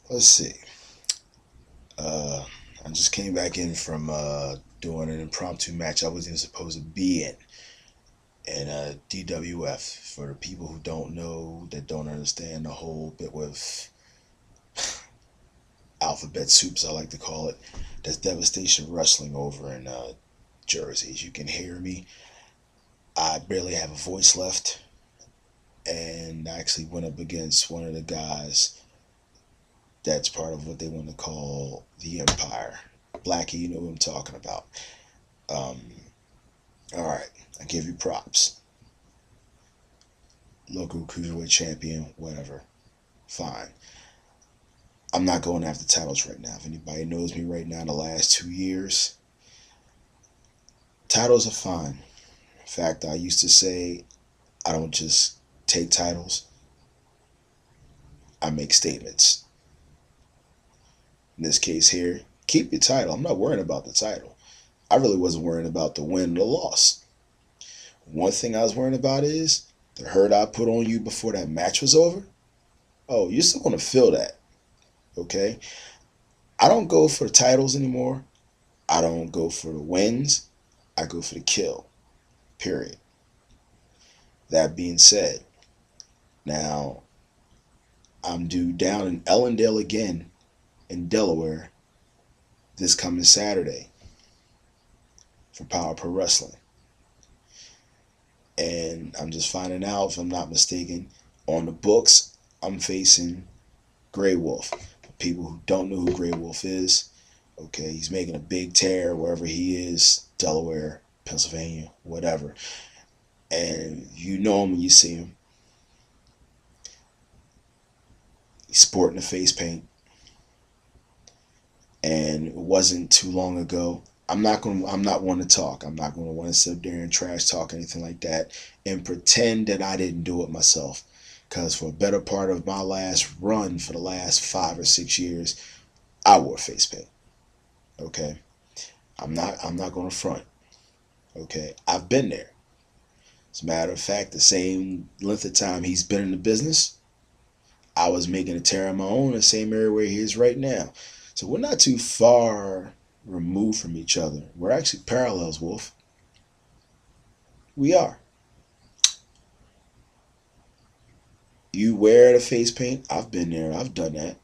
Let's see. Uh, I just came back in from doing an impromptu match I wasn't even supposed to be in. And DWF, for the people who don't know, that don't understand the whole bit with alphabet soups, I like to call it. That's Devastation Wrestling over in Jersey. As you can hear me, I barely have a voice left, and I actually went up against one of the guys that's part of what they want to call the Empire. Blackie, you know what I'm talking about. Um, all right, I give you props. Local cruiserweight champion, whatever. Fine. I'm not going after titles right now. If anybody knows me right now, in the last 2 years, titles are fine. In fact, I used to say I don't just take titles, I make statements. In this case here, keep your title. I'm not worrying about the title. I really wasn't worrying about the win or the loss. One thing I was worrying about is the hurt I put on you before that match was over. Oh, you're still going to feel that, okay? I don't go for the titles anymore. I don't go for the wins. I go for the kill, period. That being said, now I'm due down in Ellendale again in Delaware this coming Saturday for Power Pro Wrestling. And I'm just finding out, if I'm not mistaken, on the books, I'm facing Grey Wolf. For people who don't know who Grey Wolf is, okay, he's making a big tear wherever he is, Delaware, Pennsylvania, whatever. And you know him when you see him. He's sporting the face paint. And it wasn't too long ago. I'm not one to talk. I'm not going to want to sit there and trash talk anything like that and pretend that I didn't do it myself. Because for a better part of my last run for the last 5 or 6 years, I wore face paint. Okay, I'm not going to front. Okay, I've been there. As a matter of fact, the same length of time he's been in the business, I was making a tear on my own in the same area where he is right now. So we're not too far removed from each other. We're actually parallels, Wolf. We are. You wear the face paint. I've been there. I've done that.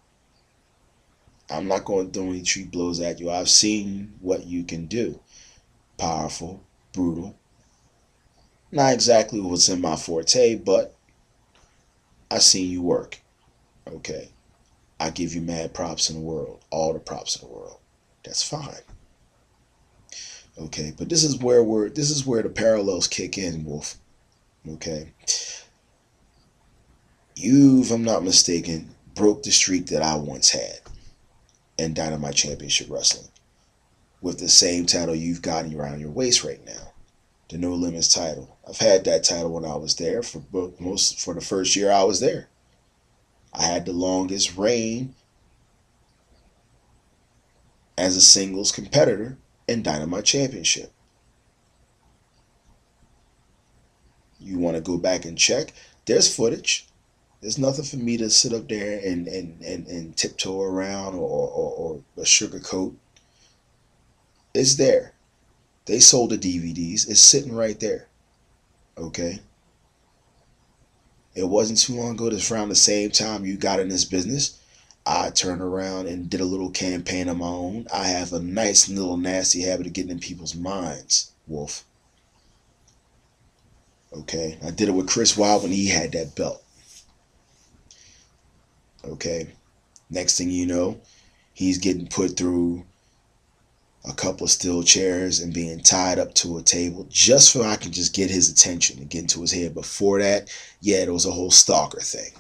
I'm not going to throw any cheap blows at you. I've seen what you can do. Powerful, brutal. Not exactly what's in my forte, but I've seen you work. Okay. I give you mad props in the world. All the props in the world. That's fine. Okay, but this is where the parallels kick in, Wolf. Okay. You, if I'm not mistaken, broke the streak that I once had in Dynamite Championship Wrestling with the same title you've got around your waist right now, the No Limits title. I've had that title when I was there for the first year I was there. I had the longest reign as a singles competitor in Dynamite Championship. You want to go back and check? There's footage. There's nothing for me to sit up there and tiptoe around or sugarcoat. It's there. They sold the DVDs. It's sitting right there. Okay? It wasn't too long ago, this around the same time you got in this business, I turned around and did a little campaign of my own. I have a nice little nasty habit of getting in people's minds, Wolf. Okay? I did it with Chris Wilde when he had that belt. Okay? Next thing you know, he's getting put through a couple of steel chairs and being tied up to a table just so I can just get his attention and get into his head. Before that, yeah, it was a whole stalker thing.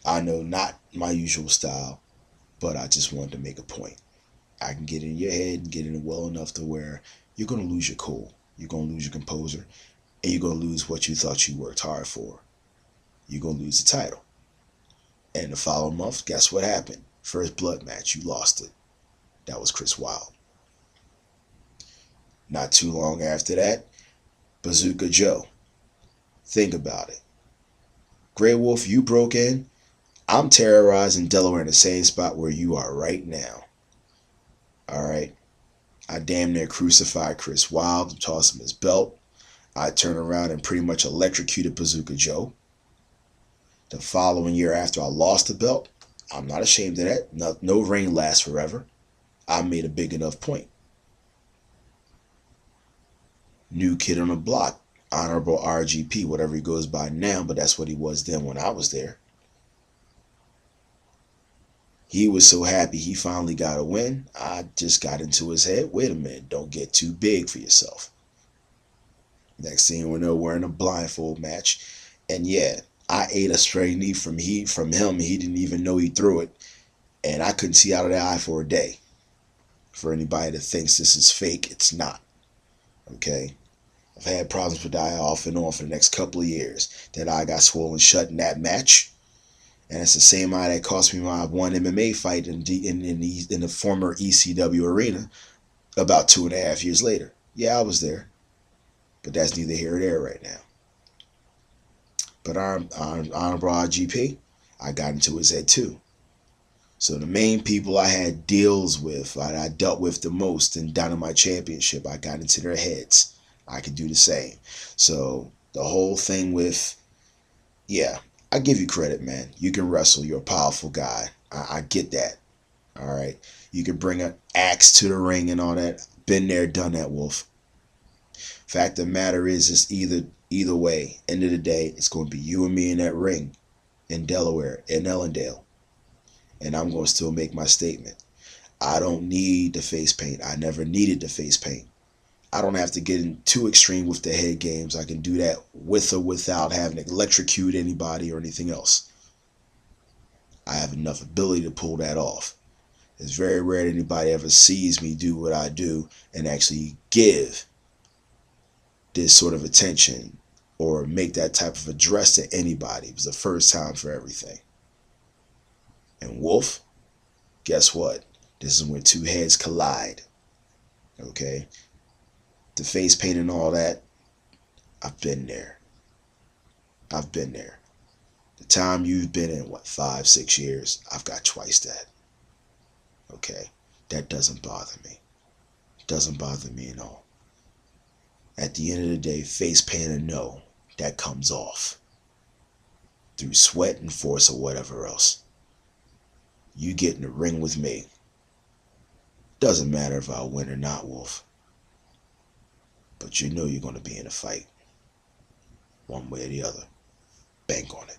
I know, not my usual style, but I just wanted to make a point. I can get in your head and get in it well enough to where you're going to lose your cool. You're going to lose your composure. And you're going to lose what you thought you worked hard for. You're going to lose the title. And the following month, guess what happened? First blood match, you lost it. That was Chris Wilde. Not too long after that, Bazooka Joe. Think about it. Grey Wolf, you broke in. I'm terrorizing Delaware in the same spot where you are right now. All right. I damn near crucified Chris Wilde and tossed him his belt. I turned around and pretty much electrocuted Bazooka Joe. The following year after I lost the belt, I'm not ashamed of that. No reign lasts forever. I made a big enough point. New kid on the block, Honorable RGP, whatever he goes by now, but that's what he was then when I was there. He was so happy he finally got a win. I just got into his head. Wait a minute, don't get too big for yourself. Next thing you know, we're in a blindfold match. And yeah, I ate a stray knee from him. He didn't even know he threw it. And I couldn't see out of the eye for a day. For anybody that thinks this is fake, it's not. Okay? I've had problems with the eye off and on for the next couple of years. That eye got swollen shut in that match. And it's the same eye that cost me my one MMA fight in the former ECW arena about 2.5 years later. Yeah, I was there. But that's neither here or there right now. But Honorable IGP, I got into his head too. So the main people I had deals with, I dealt with the most in Dynamite Championship, I got into their heads. I could do the same. So the whole thing with, yeah, I give you credit, man. You can wrestle. You're a powerful guy. I get that. All right. You can bring an axe to the ring and all that. Been there, done that, Wolf. Fact of the matter is, it's either way. End of the day, it's going to be you and me in that ring in Delaware, in Ellendale. And I'm going to still make my statement. I don't need the face paint. I never needed the face paint. I don't have to get in too extreme with the head games. I can do that with or without having to electrocute anybody or anything else. I have enough ability to pull that off. It's very rare that anybody ever sees me do what I do and actually give this sort of attention or make that type of address to anybody. It was the first time for everything. And Wolf, guess what? This is when two heads collide. Okay? The face paint and all that, I've been there. I've been there. The time you've been in, 5, 6 years, I've got twice that. Okay? That doesn't bother me. It doesn't bother me at all. At the end of the day, face paint or no, that comes off. Through sweat and force or whatever else. You get in the ring with me. Doesn't matter if I win or not, Wolf. But you know you're going to be in a fight. One way or the other. Bank on it.